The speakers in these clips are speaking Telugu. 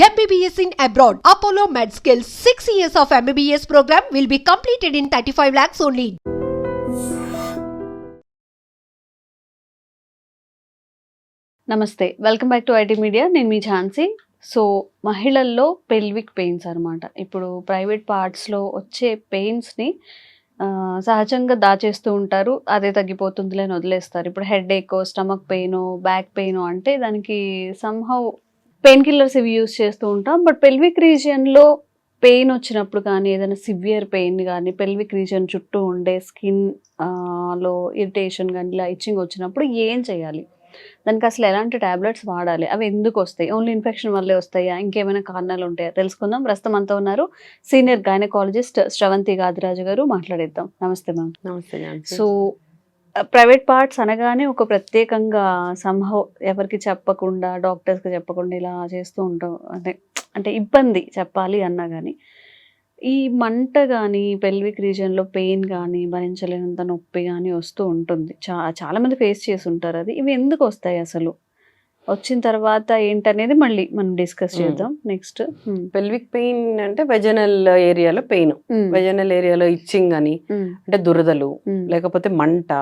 MBBS in abroad. Apollo MedSkill 6 years of MBBS program will be completed in 35 lakhs only. నమస్తే, welcome back to IT media. నేను మీ ఝాన్సీ. సో మహిళల్లో పెల్విక్ పెయిన్స్ అనమాట. ఇప్పుడు ప్రైవేట్ పార్ట్స్లో వచ్చే పెయిన్స్ని సహజంగా దాచేస్తూ ఉంటారు, అదే తగ్గిపోతుందిలే అని వదిలేస్తారు. ఇప్పుడు హెడ్ ఏకో, స్టమక్ పెయిన్, బ్యాక్ పెయిన్ అంటే దానికి సమ్హౌ పెయిన్ కిల్లర్స్ ఇవి యూస్ చేస్తూ ఉంటాం. బట్ పెల్విక్ రీజియన్లో పెయిన్ వచ్చినప్పుడు కానీ, ఏదైనా సివియర్ పెయిన్ కానీ, పెల్విక్ రీజియన్ చుట్టూ ఉండే స్కిన్ లో ఇరిటేషన్ కానీ, ఇలా ఇచ్చింగ్ వచ్చినప్పుడు ఏం చేయాలి? దానికి అసలు ఎలాంటి టాబ్లెట్స్ వాడాలి? అవి ఎందుకు వస్తాయి? ఓన్లీ ఇన్ఫెక్షన్ వల్లే వస్తాయా? ఇంకేమైనా కారణాలు ఉంటాయా? తెలుసుకుందాం. ప్రస్తుతం అంతా ఉన్నారు సీనియర్ గైనకాలజిస్ట్ శ్రవంతి గాదిరాజు గారు. మాట్లాడేద్దాం. నమస్తే మ్యామ్. నమస్తే. సో ప్రైవేట్ పార్ట్స్ అనగానే ఒక ప్రత్యేకంగా సంహౌ ఎవరికి చెప్పకుండా, డాక్టర్స్కి చెప్పకుండా ఇలా చేస్తూ ఉంటాం. అంటే ఇబ్బంది చెప్పాలి అన్నా కానీ, ఈ మంట కానీ, పెల్విక్ రీజియన్లో పెయిన్ కానీ, భరించలేనంత నొప్పి కానీ వస్తూ ఉంటుంది. చాలామంది ఫేస్ చేసి ఉంటారు అది. ఇవి ఎందుకు వస్తాయి అసలు? వచ్చిన తర్వాత ఏంటనేది మళ్ళీ మనం డిస్కస్ చేద్దాం. నెక్స్ట్ పెల్విక్ పెయిన్ అంటే వెజనల్ ఏరియాలో పెయిన్, వెజనల్ ఏరియాలో ఇచ్చింగ్ అని, అంటే దురదలు, లేకపోతే మంట,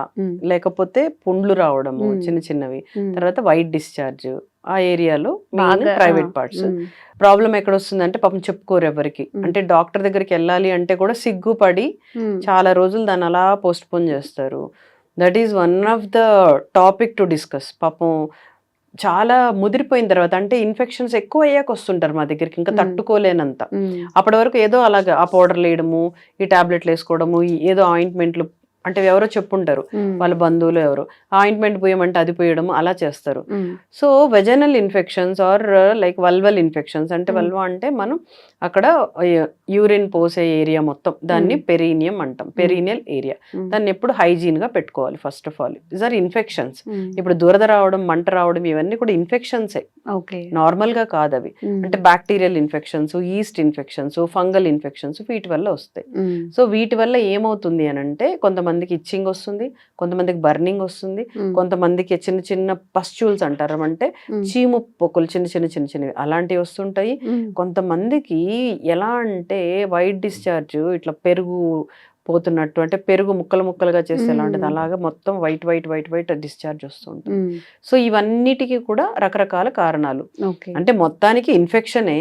లేకపోతే పుండ్లు రావడము చిన్న చిన్నవి, తర్వాత వైట్ డిశ్చార్జ్. ఆ ఏరియాలో ప్రైవేట్ పార్ట్స్. ప్రాబ్లం ఎక్కడ వస్తుందంటే పాపం చెప్పుకోరు ఎవరికి. అంటే డాక్టర్ దగ్గరికి వెళ్ళాలి అంటే కూడా సిగ్గుపడి చాలా రోజులు దాన్ని అలా పోస్ట్ పోన్ చేస్తారు. That is one of the topic to discuss. పాపం చాలా ముదిరిపోయిన తర్వాత, అంటే ఇన్ఫెక్షన్స్ ఎక్కువ అయ్యాక వస్తుంటారు మా దగ్గరికి, ఇంకా తట్టుకోలేనంత. అప్పటి వరకు ఏదో అలాగా ఆ పౌడర్లు వేయడము, ఈ టాబ్లెట్లు వేసుకోవడము, ఏదో ఆయింట్మెంట్లు, అంటే ఎవరో చెప్పుంటారు వాళ్ళ బంధువులు ఎవరో, ఆయింట్మెంట్ పోయమంటే అది పోయడము, అలా చేస్తారు. So vaginal infections are like vulval infections, అంటే వల్వ అంటే మనం అక్కడ యూరిన్ పోసే ఏరియా మొత్తం, దాన్ని పెరీనియం అంటాం, పెరీనియల్ ఏరియా. దాన్ని ఎప్పుడు హైజీన్ గా పెట్టుకోవాలి. First of all these are infections. ఇప్పుడు దురద రావడం, మంట రావడం, ఇవన్నీ కూడా ఇన్ఫెక్షన్సే, నార్మల్ గా కాదు అవి. అంటే bacterial infections, east infections, fungal infections, వీటి వల్ల వస్తాయి. సో వీటి వల్ల ఏమవుతుంది అని అంటే, కొంతమందికి ఇచ్చింగ్ వస్తుంది, కొంతమందికి బర్నింగ్ వస్తుంది, కొంతమందికి చిన్న చిన్న పస్ట్యూల్స్ అంటారు, అంటే చీము పొక్కులు చిన్న చిన్న చిన్న చిన్నవి అలాంటివి వస్తుంటాయి. కొంతమందికి ఎలా అంటే వైట్ డిశ్చార్జ్, ఇట్లా పెరుగు పోతున్నట్టు, అంటే పెరుగు ముక్కలు ముక్కలుగా చేస్తే ఎలా ఉంటుంది అలాగా మొత్తం white white white white discharge వస్తుంటుంది. సో ఇవన్నిటికీ కూడా రకరకాల కారణాలు. అంటే మొత్తానికి ఇన్ఫెక్షనే.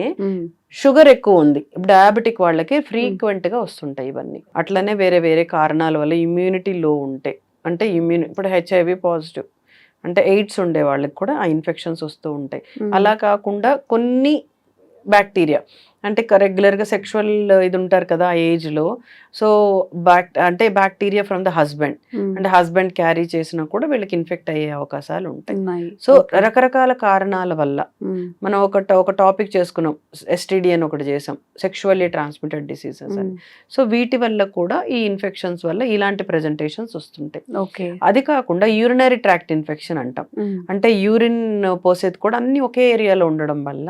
షుగర్ ఎక్కువ ఉంది, డయాబెటిక్ వాళ్ళకి ఫ్రీక్వెంట్ గా వస్తుంటాయి ఇవన్నీ. అట్లనే వేరే వేరే కారణాల వల్ల ఇమ్యూనిటీ లో ఉంటే, అంటే ఇప్పుడు HIV పాజిటివ్, అంటే ఎయిడ్స్ ఉండే వాళ్ళకి కూడా ఆ ఇన్ఫెక్షన్స్ వస్తూ ఉంటాయి. అలా కాకుండా కొన్ని బ్యాక్టీరియా, అంటే రెగ్యులర్గా సెక్షువల్ ఇది ఉంటారు కదా ఆ ఏజ్లో, సో అంటే బ్యాక్టీరియా ఫ్రమ్ ద హస్బెండ్, అంటే హస్బెండ్ క్యారీ చేసినా కూడా వీళ్ళకి ఇన్ఫెక్ట్ అయ్యే అవకాశాలు ఉంటాయి. సో రకరకాల కారణాల వల్ల మనం ఒక టాపిక్ చేసుకున్నాం, STD అని ఒకటి చేసాం, సెక్షువల్లీ ట్రాన్స్మిటెడ్ డిసీజెస్ అని. సో వీటి వల్ల కూడా ఈ ఇన్ఫెక్షన్స్ వల్ల ఇలాంటి ప్రెజెంటేషన్స్ వస్తుంటాయి. అది కాకుండా యూరినరీ ట్రాక్ట్ ఇన్ఫెక్షన్ అంటాం, అంటే యూరిన్ పోసేది కూడా అన్ని ఒకే ఏరియాలో ఉండడం వల్ల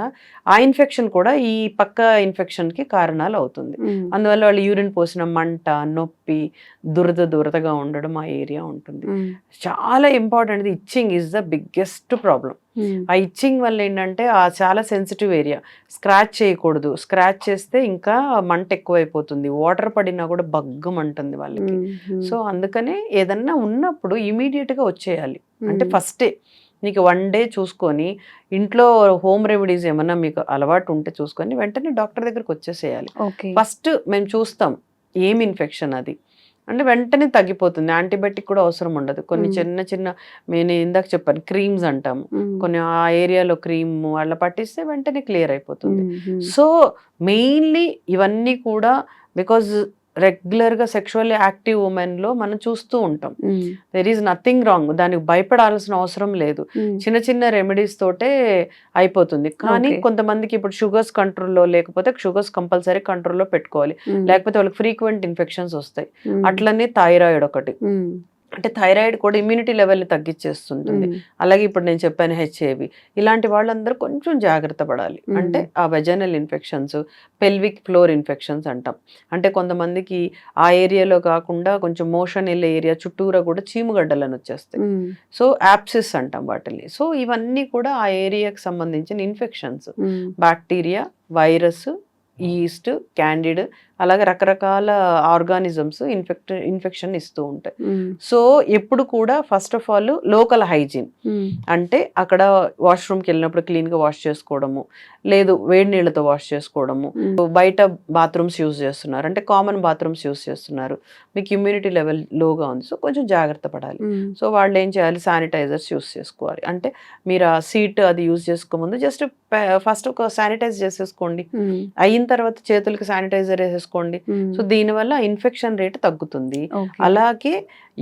ఆ ఇన్ఫెక్షన్ కూడా ఈ పక్క ఇన్ఫెక్షన్ కి కారణాలు అవుతుంది. అందువల్ల వాళ్ళు యూరిన్ పోసిన మంట, నొప్పి, దురదగా ఉండడం ఆ ఏరియా ఉంటుంది. చాలా important, itching is the biggest problem. ఆ ఇచ్చింగ్ వల్ల ఏంటంటే ఆ చాలా సెన్సిటివ్ ఏరియా, స్క్రాచ్ చేయకూడదు. స్క్రాచ్ చేస్తే ఇంకా మంట ఎక్కువైపోతుంది, వాటర్ పడినా కూడా బగ్గమంటుంది వాళ్ళకి. సో అందుకనే ఏదన్నా ఉన్నప్పుడు ఇమీడియట్ గా వచ్చేయాలి. అంటే ఫస్టే నీకు 1 డే చూసుకొని, ఇంట్లో హోమ్ రెమెడీస్ ఏమన్నా మీకు అలవాటు ఉంటే చూసుకొని వెంటనే డాక్టర్ దగ్గరికి వచ్చేసేయాలి. ఫస్ట్ మేము చూస్తాం ఏం ఇన్ఫెక్షన్ అది, అంటే వెంటనే తగ్గిపోతుంది. యాంటీబయాటిక్ కూడా అవసరం ఉండదు. కొన్ని చిన్న చిన్న, నేను ఇందాక చెప్పాను క్రీమ్స్ అంటాము, కొన్ని ఆ ఏరియాలో క్రీమ్ అలా పట్టిస్తే వెంటనే క్లియర్ అయిపోతుంది. సో మెయిన్లీ ఇవన్నీ కూడా బికాజ్ రెగ్యులర్గా సెక్షువల్లీ యాక్టివ్ ఉమెన్లో మనం చూస్తూ ఉంటాం. దెర్ ఈజ్ నథింగ్ రాంగ్, దానికి భయపడాల్సిన అవసరం లేదు. చిన్న చిన్న రెమెడీస్ తోటే అయిపోతుంది. కానీ కొంతమందికి ఇప్పుడు షుగర్స్ కంట్రోల్లో లేకపోతే, షుగర్స్ కంపల్సరీ కంట్రోల్లో పెట్టుకోవాలి, లేకపోతే వాళ్ళకి ఫ్రీక్వెంట్ ఇన్ఫెక్షన్స్ వస్తాయి. అట్లనే థైరాయిడ్ ఒకటి, అంటే థైరాయిడ్ కూడా ఇమ్యూనిటీ లెవెల్ని తగ్గించేస్తుంటుంది. అలాగే ఇప్పుడు నేను చెప్పాను హెచ్ఐవి, ఇలాంటి వాళ్ళందరూ కొంచెం జాగ్రత్త పడాలి. అంటే ఆ vaginal infections, pelvic floor infections అంటాం. అంటే కొంతమందికి ఆ ఏరియాలో కాకుండా కొంచెం మోషన్ వెళ్ళే ఏరియా చుట్టూరా కూడా చీముగడ్డలను వచ్చేస్తాయి. సో యాప్సిస్ అంటాం వాటిని. సో ఇవన్నీ కూడా ఆ ఏరియాకి సంబంధించిన infections, bacteria, virus, east, candid, అలాగే రకరకాల ఆర్గానిజమ్స్ ఇన్ఫెక్షన్ ఇస్తూ ఉంటాయి. సో ఎప్పుడు కూడా first of all local hygiene, అంటే అక్కడ వాష్రూమ్కి వెళ్ళినప్పుడు క్లీన్గా వాష్ చేసుకోవడము, లేదు వేడి నీళ్ళతో వాష్ చేసుకోవడము, బయట బాత్రూమ్స్ యూజ్ చేస్తున్నారు అంటే కామన్ బాత్రూమ్స్ యూజ్ చేస్తున్నారు, మీకు ఇమ్యూనిటీ లెవెల్ లోగా ఉంది, సో కొంచెం జాగ్రత్త పడాలి. సో వాళ్ళు ఏం చేయాలి, శానిటైజర్స్ యూజ్ చేసుకోవాలి. అంటే మీరు ఆ సీట్ అది యూజ్ చేసుకోముందు జస్ట్ ఫస్ట్ ఒక శానిటైజ్ చేసేసుకోండి, అయిన తర్వాత చేతులకి శానిటైజర్ వేసేసుకోండి. సో దీనివల్ల ఇన్ఫెక్షన్ రేట్ తగ్గుతుంది. అలాగే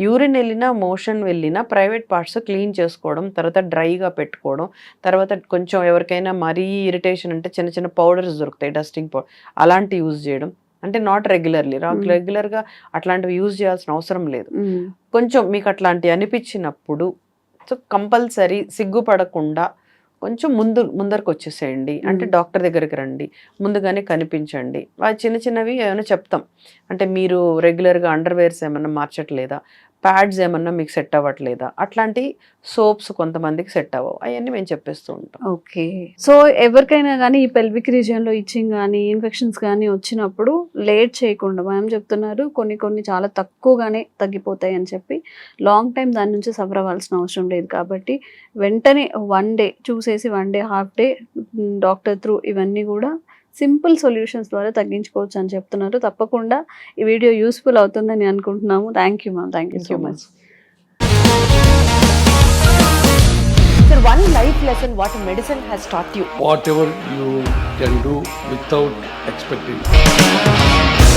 యూరిన్ వెళ్ళినా, మోషన్ వెళ్ళినా ప్రైవేట్ పార్ట్స్ క్లీన్ చేసుకోవడం, తర్వాత డ్రైగా పెట్టుకోవడం, తర్వాత కొంచెం ఎవరికైనా మరీ ఇరిటేషన్ అంటే చిన్న చిన్న పౌడర్స్ దొరుకుతాయి, డస్టింగ్ పౌడర్, అలాంటి యూజ్ చేయడం. అంటే నాట్ రెగ్యులర్గా అట్లాంటివి యూజ్ చేయాల్సిన అవసరం లేదు. కొంచెం మీకు అట్లాంటివి అనిపించినప్పుడు సో కంపల్సరీ సిగ్గుపడకుండా కొంచెం ముందరకు వచ్చేసేయండి. అంటే డాక్టర్ దగ్గరికి రండి, ముందుగానే కనిపించండి. చిన్న చిన్నవి ఏమైనా చెప్తాం, అంటే మీరు రెగ్యులర్గా అండర్వేర్స్ ఏమన్నా మార్చట్లేదా, ప్యాడ్స్ ఏమన్నా మీకు సెట్ అవ్వట్లేదా, అట్లాంటి సోప్స్ కొంతమందికి సెట్ అవ్వవు, అవన్నీ మేము చెప్పేస్తూ ఉంటాం. ఓకే. సో ఎవరికైనా కానీ ఈ పెల్విక్ రీజియన్లో ఇచ్చింగ్ కానీ ఇన్ఫెక్షన్స్ కానీ వచ్చినప్పుడు లేట్ చేయకుండా, మ్యామ్ చెప్తున్నారు కొన్ని చాలా తక్కువగానే తగ్గిపోతాయి అని చెప్పి, లాంగ్ టైం దాని నుంచి సఫర్ అవ్వాల్సిన అవసరం లేదు. కాబట్టి వెంటనే 1 day చూసేసి 1 day, half day doctor through ఇవన్నీ కూడా సింపుల్ సొల్యూషన్స్ ద్వారా తగ్గించుకోవచ్చు అని చెప్తున్నారు. తప్పకుండా ఈ వీడియో యూస్ఫుల్ అవుతుందని అనుకుంటున్నాము. Thank you ma'am, thank you so much. Sir, one life lesson what medicine has taught you. Whatever you can do without expecting.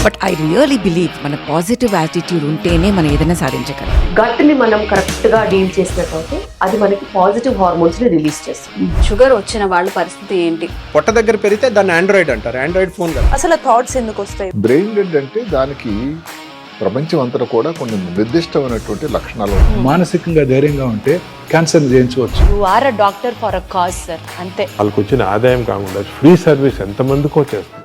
But I really believe మన పాజిటివ్ యాటిట్యూడ్ ఉంటేనే మనం ఏదైనా సాధించగలం. గట్ ని మనం కరెక్ట్ గా డీల్ చేసినట్లయితే అది మనకి పాజిటివ్ హార్మోన్స్ ని రిలీజ్ చేస్తుంది. షుగర్ వచ్చిన వాళ్ళ పరిస్థితి ఏంటి? పొట్ట దగ్గర పెరిగితే దాన్ని ఆండ్రాయిడ్ అంటారు, ఆండ్రాయిడ్ ఫోన్ కదా. అసలు థాట్స్ ఎందుకు వస్తాయి? బ్రెయిన్ డెడ్ అంటే దానికి ప్రపంచం అంతా కూడా కొన్ని నిర్దిష్టమైనటువంటి లక్షణాలు ఉన్నాయి. మానసికంగా ధైర్యంగా ఉంటే క్యాన్సర్ జయించవచ్చు. You are a doctor for a cause sir, అంతే. వాళ్ళకి వచ్చిన ఆదాయం కాకుండా ఫ్రీ సర్వీస్ ఎంతమందికో చేస్తుంది.